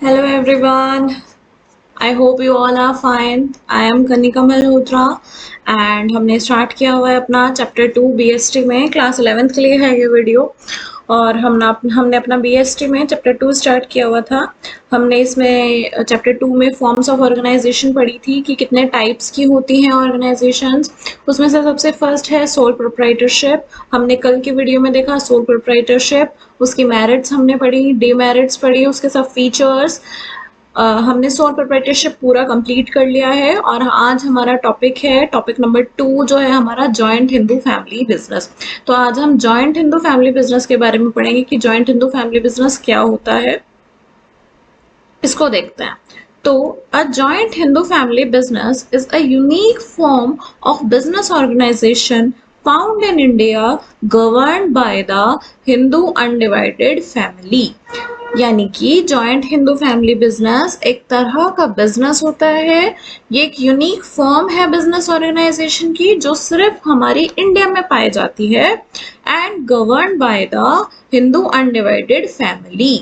Hello everyone. I hope you all are fine. I am Kanika Malhotra and हमने start किया हुआ है अपना चैप्टर 2 बीएसटी में क्लास 11th के लिए है ये वीडियो। और हमने अपना बीएसटी में चैप्टर 2 स्टार्ट किया हुआ था। हमने इसमें चैप्टर 2 में फॉर्म्स ऑफ ऑर्गेनाइजेशन पढ़ी थी कि कितने टाइप्स की होती हैं ऑर्गेनाइजेशंस। उसमें से सबसे फर्स्ट है सोल प्रोप्राइटरशिप। हमने कल की वीडियो में देखा सोल प्रोप्राइटरशिप, उसकी मेरिट्स हमने पढ़ी, डीमेरिट्स पढ़ी, उसके सब फीचर्स। हमने सोल प्रोप्राइटरशिप पूरा कंप्लीट कर लिया है और आज हमारा टॉपिक नंबर 2 जो है हमारा जॉइंट हिंदू फैमिली बिजनेस। तो आज हम जॉइंट हिंदू फैमिली बिजनेस के बारे में पढ़ेंगे कि जॉइंट हिंदू फैमिली बिजनेस क्या होता है। इसको देखते हैं। तो a joint Hindu family business is a unique form of business organisation found in India governed by the Hindu undivided family. यानी कि जॉइंट हिंदू फैमिली बिजनेस एक तरह का बिजनेस होता है। ये एक यूनिक फॉर्म है बिजनेस ऑर्गेनाइजेशन की जो सिर्फ हमारी इंडिया में पाई जाती है and govern by the Hindu undivided family.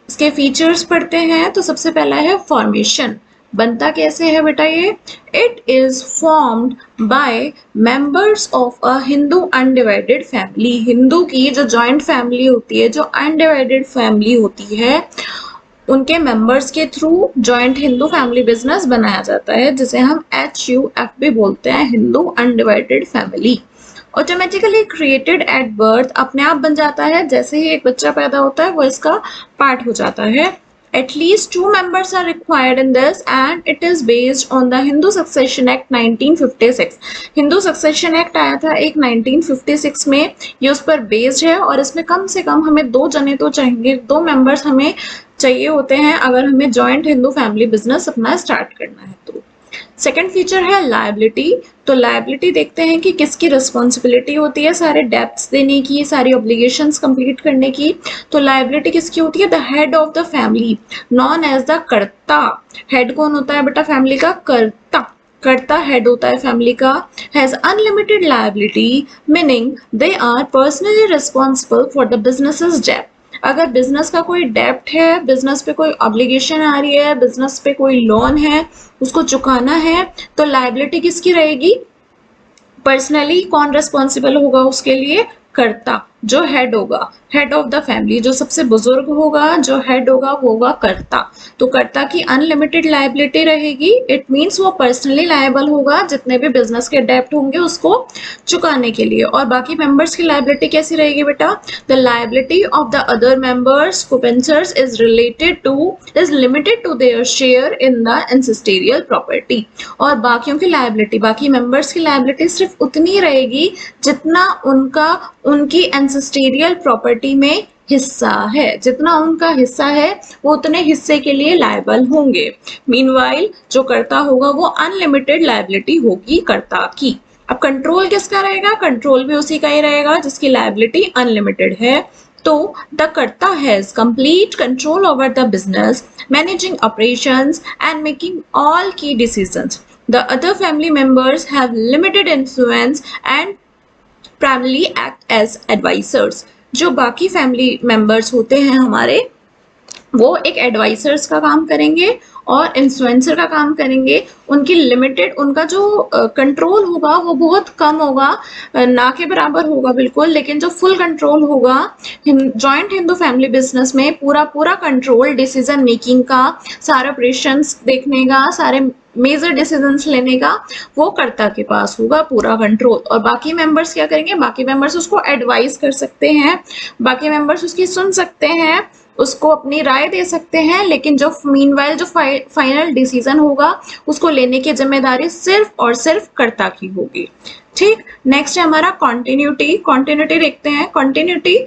इसके फीचर्स पढ़ते हैं। तो सबसे पहला है फॉर्मेशन। बनता कैसे है बेटा ये? It is formed by members of a Hindu undivided family. Hindu की जो जॉइंट फैमिली होती है, जो अनडिवाइडेड फैमिली होती है, उनके मेंबर्स के through joint Hindu family business बनाया जाता है, जिसे हम HUF भी बोलते हैं, Hindu undivided family. Automatically created at birth, अपने आप बन जाता है, जैसे ही एक बच्चा पैदा होता है वो इसका पार्ट हो जाता है। At least 2 members are required in this and it is based on the Hindu Succession Act 1956। Hindu succession act आया था एक 1956 में, ये उस पर बेस्ड है और इसमें कम से कम हमें 2 जने तो चाहिए, 2 मेंबर्स हमें चाहिए होते हैं अगर हमें जॉइंट हिंदू फैमिली बिजनेस अपना स्टार्ट करना है तो। सेकेंड फीचर है लायबिलिटी। तो लायबिलिटी देखते हैं कि किसकी रिस्पॉन्सिबिलिटी होती है सारे डेब्ट्स देने की, सारी ऑब्लिगेशंस कंप्लीट करने की। तो लायबिलिटी किसकी होती है? The head of the family known as the karta. Head कौन होता है बेटा फैमिली का? कर्ता। कर्ता हेड होता है फैमिली का। Has unlimited liability meaning they are personally responsible for the business's डेब्ट। अगर बिजनेस का कोई डेप्ट है, बिजनेस पे कोई ऑब्लिगेशन आ रही है, बिजनेस पे कोई लोन है, उसको चुकाना है, तो लायबिलिटी किसकी रहेगी? पर्सनली कौन रिस्पॉन्सिबल होगा उसके लिए? कर्ता, जो हेड होगा, हेड ऑफ द फैमिली, जो सबसे बुजुर्ग होगा, जो हेड होगा वो होगा कर्ता। तो कर्ता की अनलिमिटेड लायबिलिटी रहेगी। इट मीन्स वो पर्सनली लायबल होगा जितने भी बिजनेस के डेप्ट होंगे उसको चुकाने के लिए। और बाकी मेंबर्स की लायबिलिटी कैसी रहेगी बेटा? The liability of the other members coparceners is limited to their share in the ancestral property. और बाकियों की लायबिलिटी, बाकी मेंबर्स की लायबिलिटी सिर्फ उतनी रहेगी जितना उनकी एंसेस्टेरियल प्रॉपर्टी में हिस्सा है, जितना उनका हिस्सा है वो उतने हिस्से के लिए लायबल होंगे। मीनवाइल जो कर्ता होगा वो अनलिमिटेड लायबिलिटी होगी कर्ता की। अब कंट्रोल किसका रहेगा? कंट्रोल भी उसी का ही रहेगा जिसकी लायबिलिटी अनलिमिटेड है। तो द कर्ता has complete control over the business, managing operations and making all की decisions. The other family members have limited influence and primarily act as advisors। जो बाकी फैमिली मेंबर्स होते हैं हमारे, वो एक एडवाइजर्स का काम करेंगे और इन्फ्लुएंसर का काम करेंगे। उनकी लिमिटेड, उनका जो कंट्रोल होगा वो बहुत कम होगा, ना के बराबर होगा बिल्कुल, लेकिन जो फुल कंट्रोल होगा जॉइंट हिंदू फैमिली बिजनेस में, पूरा पूरा कंट्रोल डिसीजन मेकिंग का, सारे ऑपरेशंस देखने का, सारे मेजर डिसीजंस लेने का, वो कर्ता के पास होगा पूरा कंट्रोल। और बाकी मेंबर्स क्या करेंगे? बाकी मेंबर्स उसको एडवाइस कर सकते हैं, बाकी मेंबर्स उसकी सुन सकते हैं, उसको अपनी राय दे सकते हैं, लेकिन जो मीनवाइल जो फाइनल डिसीजन होगा उसको लेने की जिम्मेदारी सिर्फ और सिर्फ कर्ता की होगी। ठीक, नेक्स्ट है हमारा कॉन्टिन्यूटी। कॉन्टिन्यूटी देखते हैं। कॉन्टिन्यूटी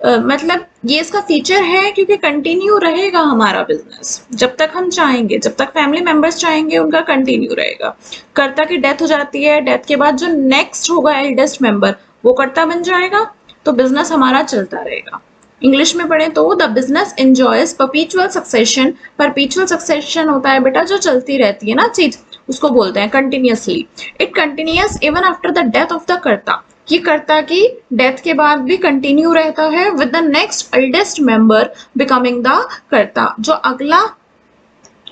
मतलब ये इसका फीचर है क्योंकि कंटिन्यू रहेगा हमारा बिजनेस जब तक हम चाहेंगे, जब तक फैमिली मेंबर्स चाहेंगे उनका कंटिन्यू रहेगा। कर्ता की डेथ हो जाती है, डेथ के बाद जो नेक्स्ट होगा एल्डेस्ट मेंबर वो कर्ता बन जाएगा, तो बिजनेस हमारा चलता रहेगा। इंग्लिश में पढ़े तो the business enjoys परपीचुअल succession. परपीचुअल succession होता है बेटा जो चलती रहती है ना चीज, उसको बोलते हैं continuously. It continuous even after the death of the कर्ता। ये कर्ता की डेथ के बाद भी कंटिन्यू रहता है with the next eldest member becoming the कर्ता। जो अगला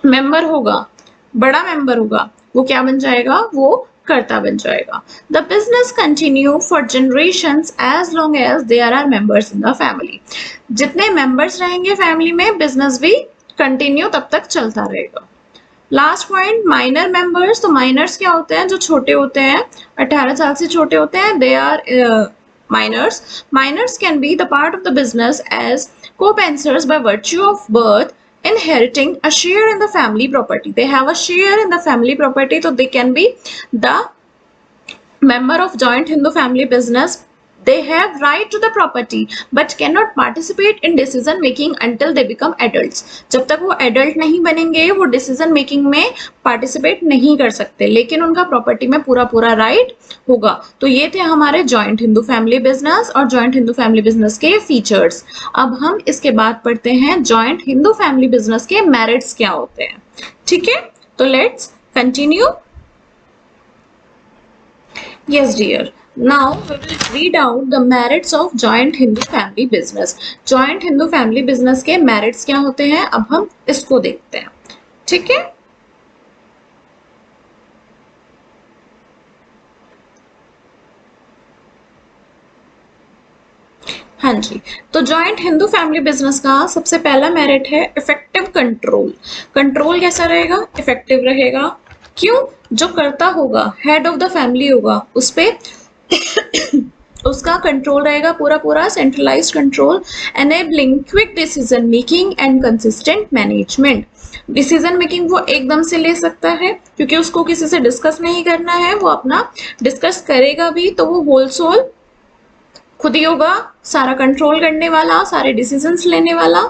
मेंबर होगा, बड़ा मेंबर होगा, वो क्या बन जाएगा, वो कर्ता बन जाएगा। The business continue for generations as long as there are members in the family. जितने मेंबर्स रहेंगे फैमिली में, बिजनेस भी कंटिन्यू तब तक चलता रहेगा। Last point, minor members. तो माइनर्स क्या होते हैं, जो छोटे होते हैं, 18 साल से छोटे होते हैं, they are minors. Minors can be the part of the business as co-pensers by virtue of birth, inheriting a share in the family property. They have a share in the family property, so they can be the member of joint Hindu family business. They have right to the property but cannot participate in decision making until they become adults. जब तक वो adult नहीं बनेंगे वो decision making में participate नहीं कर सकते, लेकिन उनका property में पूरा पूरा right होगा। तो ये थे हमारे joint Hindu family business और joint Hindu family business के features। अब हम इसके बाद पढ़ते हैं joint Hindu family business के merits क्या होते हैं। ठीक है, तो let's continue. Yes, dear. Now we will read out the merits of joint Hindu family business. Joint Hindu family business के merits क्या होते हैं, अब हम इसको देखते हैं। ठीक है, हाँ जी। तो जॉइंट हिंदू फैमिली बिजनेस का सबसे पहला मेरिट है इफेक्टिव कंट्रोल। कंट्रोल कैसा रहेगा, इफेक्टिव रहेगा। क्यों, जो करता होगा, हेड ऑफ द फैमिली होगा, उस पे उसका कंट्रोल रहेगा, पूरा पूरा centralised control, enabling quick decision making and consistent management. Decision making वो एकदम से ले सकता है क्योंकि उसको किसी से डिस्कस नहीं करना है, वो अपना डिस्कस करेगा भी तो वो होल सोल खुद ही होगा, सारा कंट्रोल करने वाला, सारे डिसीजंस लेने वाला।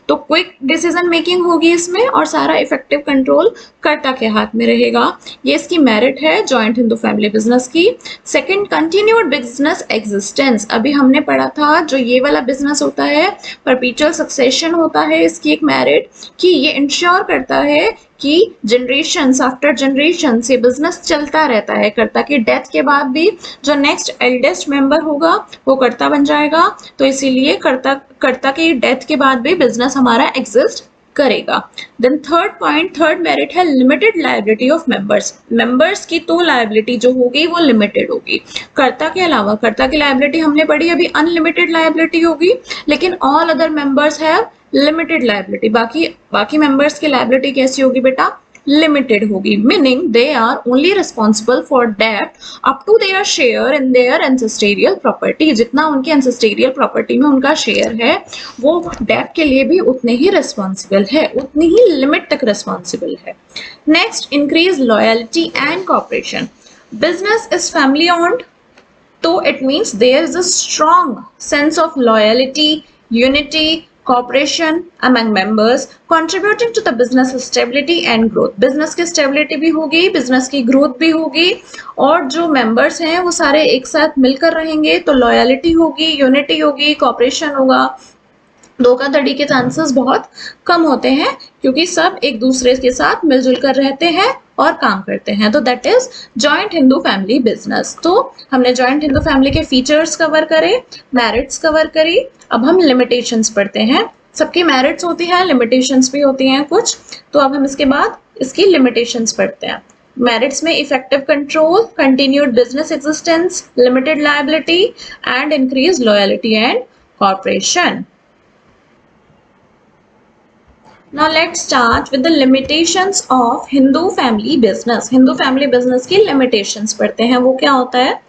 तो क्विक डिसीजन मेकिंग होगी इसमें और सारा इफेक्टिव कंट्रोल कर्ता के हाथ में रहेगा। ये इसकी मेरिट है जॉइंट हिंदू फैमिली बिजनेस की। Second, continued business existence. अभी हमने पढ़ा था जो ये वाला बिजनेस होता है परपीचुअल सक्सेशन होता है, इसकी एक मेरिट कि ये इंश्योर करता है कि जनरेशन आफ्टर जनरेशन से बिजनेस चलता रहता है। कर्ता की डेथ के बाद भी जो नेक्स्ट एल्डेस्ट मेंबर होगा वो कर्ता बन जाएगा, तो इसीलिए कर्ता की डेथ के बाद भी बिजनेस हमारा एग्जिस्ट करेगा। Then third point, third merit है limited liability of members. Members की तो लायबिलिटी जो होगी वो लिमिटेड होगी। कर्ता के अलावा, कर्ता की लायबिलिटी हमने पढ़ी अभी अनलिमिटेड लायबिलिटी होगी, लेकिन all other members have limited liability. बाकी मेंबर्स की लायबिलिटी कैसी होगी बेटा, लिमिटेड होगी, meaning they are only responsible for debt up to their share in their ancestral property. जितना उनकी एंसेस्टेरियल प्रॉपर्टी में उनका शेयर है वो डेट के लिए भी उतने ही रिस्पॉन्सिबल है, उतनी ही लिमिट तक रिस्पॉन्सिबल है। Next, increase loyalty and cooperation. Business is family owned, तो it means there is a strong sense of loyalty, unity, cooperation among members contributing to the business stability and growth। Business की stability भी होगी, business की growth भी होगी, और जो members हैं वो सारे एक साथ मिलकर रहेंगे तो लॉयलिटी होगी, यूनिटी होगी, कॉपरेशन होगा। धोखाधड़ी के चांसेस बहुत कम होते हैं क्योंकि सब एक दूसरे के साथ मिलजुल कर रहते हैं और काम करते हैं। तो that is joint Hindu family business. तो हमने जॉइंट हिंदू फैमिली के फीचर्स कवर करे, मेरिट्स कवर करी। अब हम लिमिटेशंस पढ़ते हैं। सबकी मेरिट्स होती है, लिमिटेशंस भी होती हैं कुछ, तो अब हम इसके बाद इसकी लिमिटेशंस पढ़ते हैं। मेरिट्स में effective control, continued business existence, limited liability and increase loyalty and corporation. Now let's start with the limitations of Hindu family business. Hindu family business की limitations पढ़ते हैं, वो क्या होता है?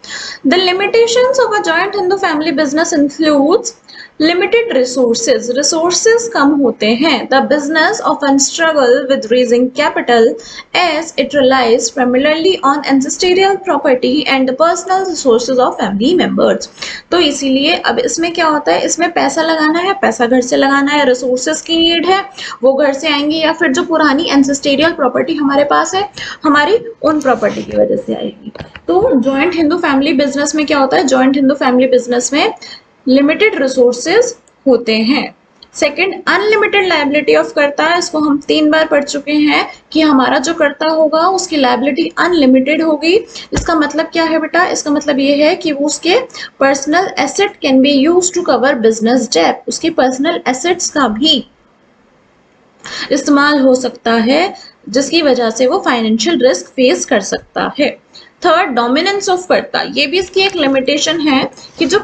The limitations of a joint Hindu family business includes limited resources. Resources कम होते हैं. The business often struggle with raising capital as it relies primarily on ancestral property and the personal resources of family members. तो इसीलिए अब इसमें क्या होता है, इसमें पैसा लगाना है, पैसा घर से लगाना है, रिसोर्सेज की नीड है, वो घर से आएंगी या फिर जो पुरानी एंसेस्टेरियल प्रॉपर्टी हमारे पास है हमारी उन प्रॉपर्टी की वजह से आएगी। तो जॉइंट हिंदू फैमिली बिजनेस में क्या होता है, जॉइंट हिंदू फैमिली बिजनेस में लिमिटेड रिसोर्सेज होते हैं। सेकंड, अनलिमिटेड लायबिलिटी ऑफ कर्ता। इसको हम 3 बार पढ़ चुके हैं कि हमारा जो कर्ता होगा उसकी लायबिलिटी अनलिमिटेड होगी। इसका मतलब क्या है बेटा, इसका मतलब ये है कि वो उसके personal asset can be used to cover business debt. उसके पर्सनल एसेट्स का भी इस्तेमाल हो सकता है, जिसकी वजह से वो फाइनेंशियल रिस्क फेस कर सकता है। थर्ड, डोमिनेंस ऑफ कर्ता, ये भी इसकी एक लिमिटेशन है कि जो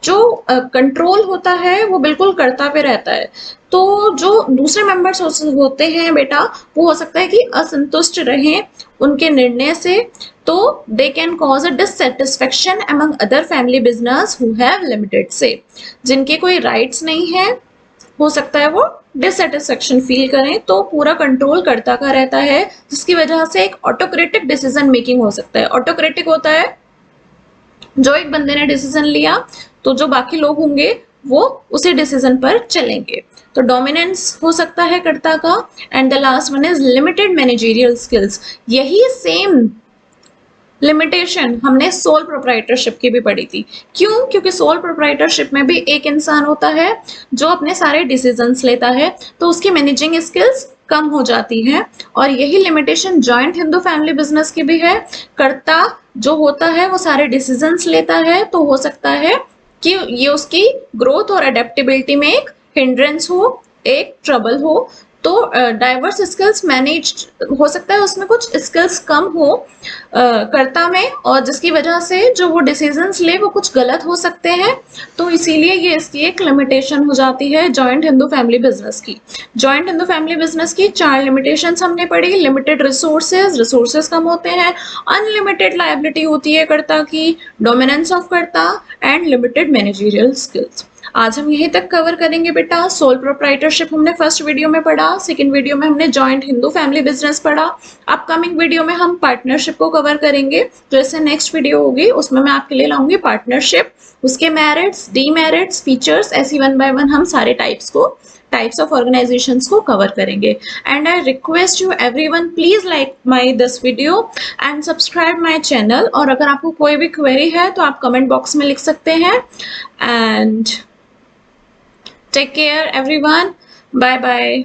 कंट्रोल होता है वो बिल्कुल कर्ता पे रहता है। तो जो दूसरे मेंबर्स होते हैं बेटा, वो हो सकता है कि असंतुष्ट रहें उनके निर्णय से, तो they can cause a dissatisfaction among other family business who have limited से, जिनके कोई राइट्स नहीं है, हो सकता है वो डिससेटिस्फेक्शन फील करें, तो पूरा कंट्रोल कर्ता का रहता है, जिसकी वजह से एक ऑटोक्रेटिक डिसीजन मेकिंग हो सकता है। ऑटोक्रेटिक होता है जो एक बंदे ने डिसीजन लिया तो जो बाकी लोग होंगे वो उसी डिसीजन पर चलेंगे। तो डोमिनेंस हो सकता है कर्ता का। And the last one is limited managerial skills. यही सेम लिमिटेशन हमने सोल प्रोप्राइटरशिप की भी पढ़ी थी। क्यों? क्योंकि सोल प्रोप्राइटरशिप में भी एक इंसान होता है जो अपने सारे डिसीजंस लेता है, तो उसकी मैनेजिंग स्किल्स कम हो जाती है। और यही limitation joint Hindu family business की भी है। कर्ता जो होता है वो सारे डिसीजंस लेता है, तो हो सकता है कि ये उसकी ग्रोथ और अडेप्टेबिलिटी में एक हिंड्रेंस हो, एक ट्रबल हो। तो डाइवर्स स्किल्स मैनेज हो सकता है, उसमें कुछ स्किल्स कम हो कर्ता में, और जिसकी वजह से जो वो डिसीजंस ले वो कुछ गलत हो सकते हैं। तो इसीलिए ये इसकी एक लिमिटेशन हो जाती है जॉइंट हिंदू फैमिली बिजनेस की। जॉइंट हिंदू फैमिली बिजनेस की 4 लिमिटेशंस हमने पढ़ी। लिमिटेड रिसोर्सेज कम होते हैं, अनलिमिटेड लायबिलिटी होती है कर्ता की, डोमिनेंस ऑफ कर्ता एंड लिमिटेड मैनेजरियल स्किल्स। आज हम यहीं तक कवर करेंगे बेटा। सोल प्रोप्राइटरशिप हमने फर्स्ट वीडियो में पढ़ा, सेकंड वीडियो में हमने जॉइंट हिंदू फैमिली बिजनेस पढ़ा। अपकमिंग वीडियो में हम पार्टनरशिप को कवर करेंगे। जैसे नेक्स्ट वीडियो होगी उसमें मैं आपके लिए लाऊंगी पार्टनरशिप, उसके मेरिट्स, डीमेरिट्स, फीचर्स, ऐसी 1 बाय 1 हम सारे टाइप्स ऑफ ऑर्गेनाइजेशंस को कवर करेंगे। And I request you everyone, please like my this video and subscribe my channel. और अगर आपको कोई भी क्वेरी है तो आप कमेंट बॉक्स में लिख सकते हैं। And take care everyone, bye bye.